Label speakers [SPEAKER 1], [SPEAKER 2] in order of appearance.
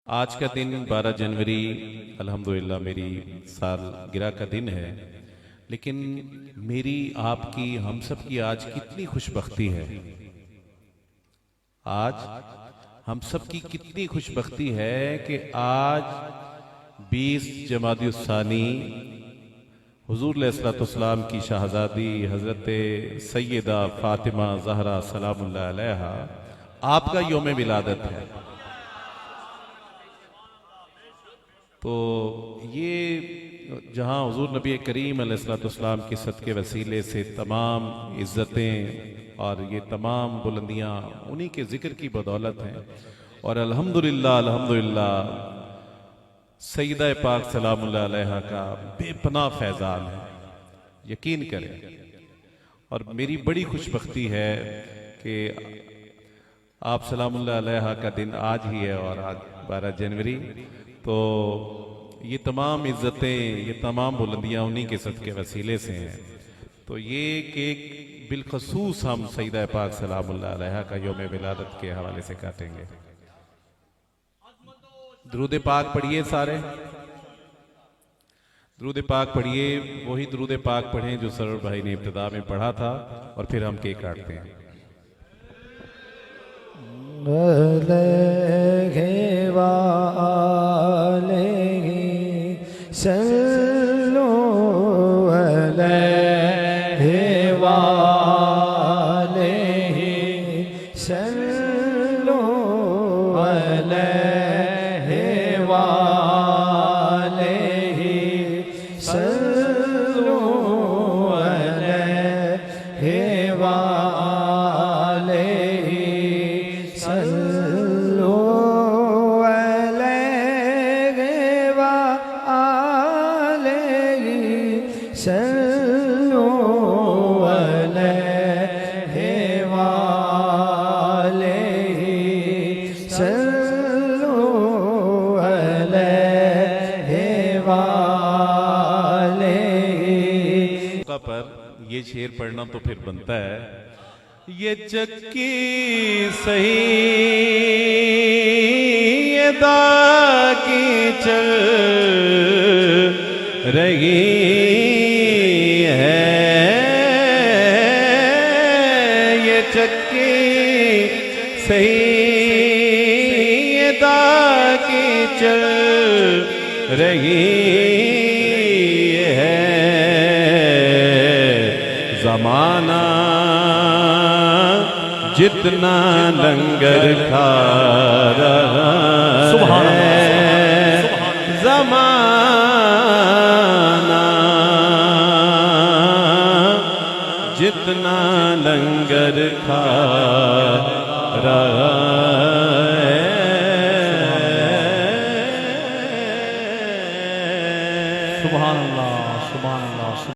[SPEAKER 1] आज का दिन 12 जनवरी अल्हम्दुलिल्लाह मेरी सालगिरह का दिन है। लेकिन मेरी, आपकी, हम सब की आज कितनी खुशबख्ती है। आज हम सब की कितनी खुशबख्ती है कि आज 20 जमादी उस्सानी हुजूर अलैहिस्सलाम की शहजादी हजरत सैयदा फातिमा ज़हरा सलामुल्लाह अलैहा आपका यौम विलादत है। तो ये जहाँ हुजूर नबी करीम अलैहिस्सलाम के सदके वसीले से तमाम इज़्ज़तें और ये तमाम बुलंदियाँ उन्हीं के ज़िक्र की बदौलत हैं। और अल्हम्दुलिल्लाह अल्हम्दुलिल्लाह सैयदा पाक सलामुल्लाह अलैहा का बेपनाह फैज़ान है, यकीन करें। और मेरी बड़ी खुशबख्ती है कि आप सलामुल्लाह अलैहा का दिन आज ही है और आज 12 जनवरी। तो ये तमाम इज़्ज़तें, ये तमाम बुलंदियाँ उन्हीं के सदके वसीले से हैं। तो ये केक बिलखसूस हम सैयदा पाक सलामुल्लाह अलैहा का यौम विलादत के हवाले से काटेंगे। दुरूद पाक पढ़िए, सारे दुरूद पाक पढ़िए। वही दुरूद पाक पढ़ें जो सरोवर भाई ने इब्तिदा में पढ़ा था, और फिर हम केक काटते हैं।
[SPEAKER 2] सल्लु अलैहि वालैहि सल्लु अलैहि वालैहि सल्लु अलैहि वालैहि सल्लु सल्लु अलैहि वालैहि सल्लु अलैहि वालैहि।
[SPEAKER 1] पर ये शेर पढ़ना तो फिर बनता है। ये चक्की सही ये दाकी चल रही है, ये चक्की सही ये दाकी चल रही है। ज़माना जितना लंगर खा रहा है, ज़माना जितना लंगर खा रहा है।
[SPEAKER 2] सुभान अल्लाह, सुभान अल्लाह।